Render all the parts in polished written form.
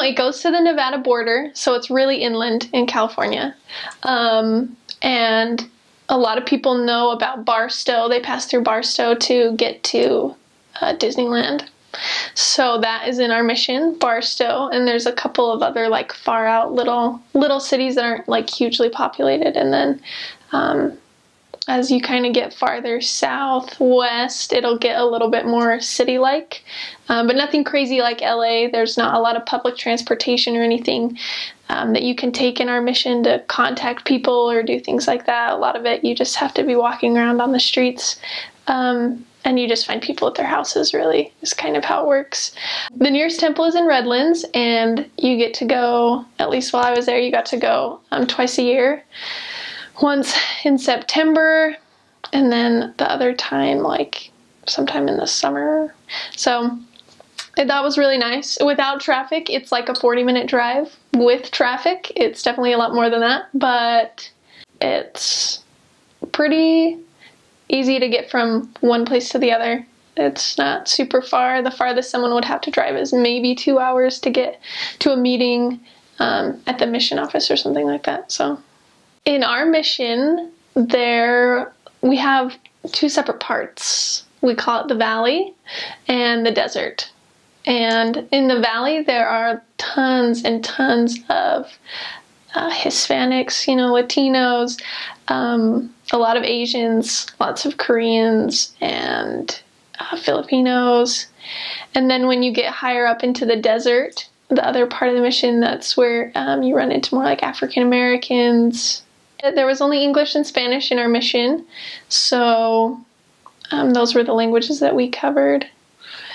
It goes to the Nevada border, so it's really inland in California. And a lot of people know about Barstow. They pass through Barstow to get to Disneyland. So that is in our mission, Barstow, and there's a couple of other like far out little cities that aren't like hugely populated. And then as you kind of get farther southwest, it'll get a little bit more city-like, but nothing crazy like LA. There's not a lot of public transportation or anything that you can take in our mission to contact people or do things like that. A lot of it, you just have to be walking around on the streets, and you just find people at their houses, really, is kind of how it works. The nearest temple is in Redlands, and you get to go, at least while I was there, you got to go twice a year. Once in September, and then the other time, like, sometime in the summer. So that was really nice. Without traffic, it's like a 40-minute drive. With traffic, it's definitely a lot more than that, but it's pretty easy to get from one place to the other. It's not super far. The farthest someone would have to drive is maybe 2 hours to get to a meeting at the mission office or something like that. So in our mission, we have two separate parts. We call it the valley and the desert. And in the valley, there are tons and tons of Hispanics, Latinos, a lot of Asians, lots of Koreans, and Filipinos. And then when you get higher up into the desert, the other part of the mission, that's where you run into more like African Americans. There was only English and Spanish in our mission, so those were the languages that we covered.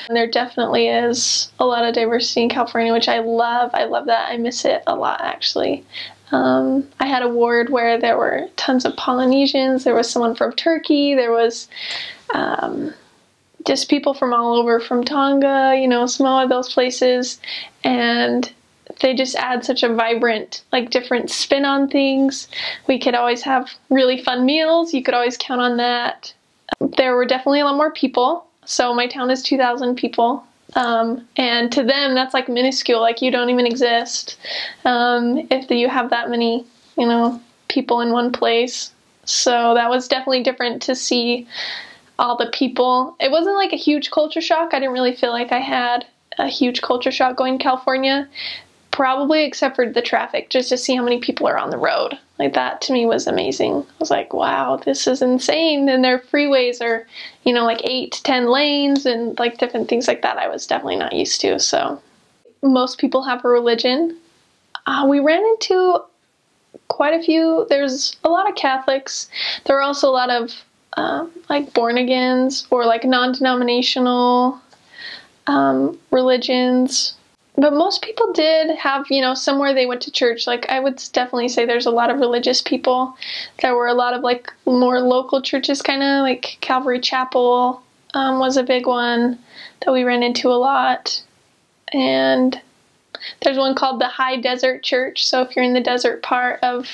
And there definitely is a lot of diversity in California, which I love. I love that. I miss it a lot, actually. I had a ward where there were tons of Polynesians. There was someone from Turkey. There was just people from all over, from Tonga, Samoa, those places. And they just add such a vibrant, like, different spin on things. We could always have really fun meals. You could always count on that. There were definitely a lot more people. So my town is 2,000 people. And to them, that's like minuscule, like you don't even exist if you have that many, people in one place. So that was definitely different to see all the people. It wasn't like a huge culture shock. I didn't really feel like I had a huge culture shock going to California, probably except for the traffic, just to see how many people are on the road. Like, that to me was amazing. I was like, wow, this is insane. And their freeways are, like 8 to 10 lanes and like different things like that I was definitely not used to. So most people have a religion. We ran into quite a few. There's a lot of Catholics. There were also a lot of like born-agains or like non-denominational religions. But most people did have, somewhere they went to church. Like, I would definitely say there's a lot of religious people. There were a lot of, like, more local churches, kind of, like Calvary Chapel was a big one that we ran into a lot. And there's one called the High Desert Church. So if you're in the desert part of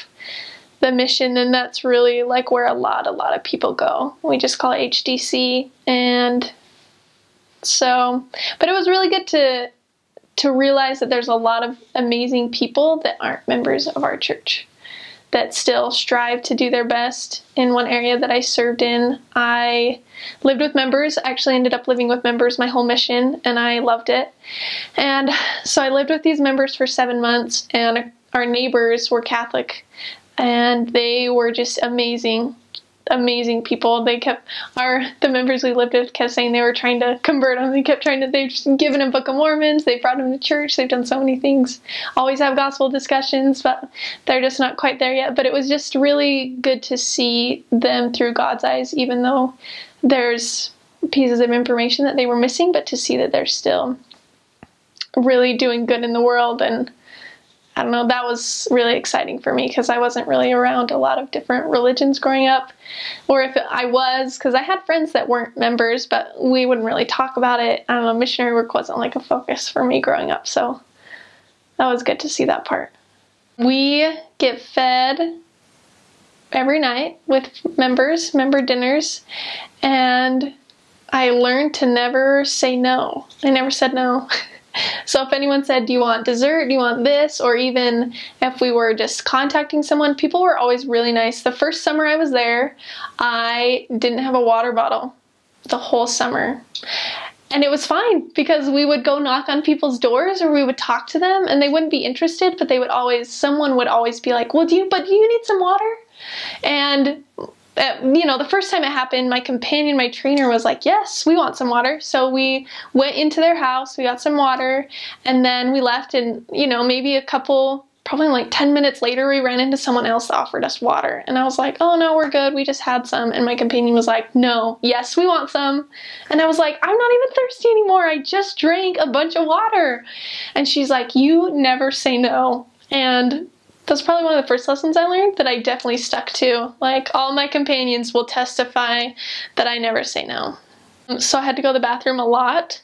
the mission, then that's really, like, where a lot of people go. We just call it HDC. And so, but it was really good to realize that there's a lot of amazing people that aren't members of our church that still strive to do their best. In one area that I served in, I lived with members. I actually ended up living with members my whole mission, and I loved it. And so I lived with these members for 7 months, and our neighbors were Catholic, and they were just amazing people. They kept, the members we lived with kept saying they were trying to convert them. They've just given a Book of Mormons. They brought them to church. They've done so many things. Always have gospel discussions, but they're just not quite there yet. But it was just really good to see them through God's eyes, even though there's pieces of information that they were missing, but to see that they're still really doing good in the world. And I don't know, that was really exciting for me because I wasn't really around a lot of different religions growing up. Or if I was, because I had friends that weren't members, but we wouldn't really talk about it. I don't know, missionary work wasn't like a focus for me growing up, so that was good to see that part. We get fed every night with members, member dinners, and I learned to never say no. I never said no. So if anyone said, do you want dessert? Do you want this? Or even if we were just contacting someone, people were always really nice. The first summer I was there, I didn't have a water bottle the whole summer. And it was fine because we would go knock on people's doors or we would talk to them and they wouldn't be interested, but they would always, someone would always be like, well, do you need some water? And you know, the first time it happened, my companion, my trainer was like, yes, we want some water. So we went into their house, we got some water, and then we left, and, you know, maybe probably like 10 minutes later, we ran into someone else that offered us water. And I was like, oh no, we're good, we just had some. And my companion was like, no, yes, we want some. And I was like, I'm not even thirsty anymore, I just drank a bunch of water. And she's like, you never say no. And that's probably one of the first lessons I learned that I definitely stuck to. Like, all my companions will testify that I never say no. So I had to go to the bathroom a lot.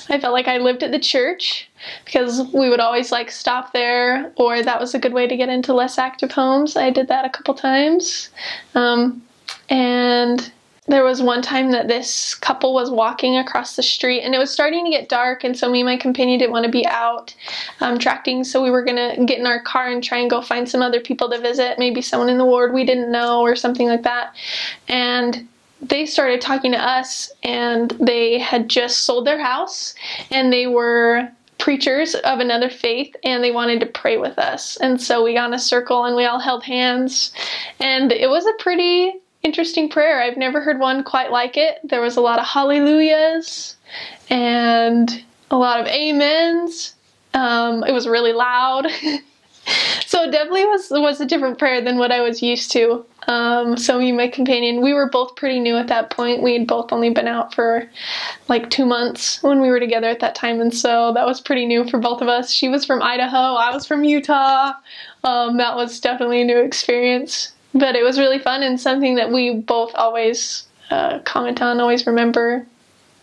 I felt like I lived at the church because we would always like stop there, or that was a good way to get into less active homes. I did that a couple times. And there was one time that this couple was walking across the street and it was starting to get dark, and so me and my companion didn't want to be out tracting, so we were gonna get in our car and try and go find some other people to visit, maybe someone in the ward we didn't know or something like that. And they started talking to us, and they had just sold their house and they were preachers of another faith and they wanted to pray with us. And so we got in a circle and we all held hands, and it was a pretty interesting prayer. I've never heard one quite like it. There was a lot of hallelujahs and a lot of amens. It was really loud. So it definitely was a different prayer than what I was used to. So me and my companion, we were both pretty new at that point. We had both only been out for like 2 months when we were together at that time, and so that was pretty new for both of us. She was from Idaho, I was from Utah. That was definitely a new experience. But it was really fun and something that we both always comment on, always remember.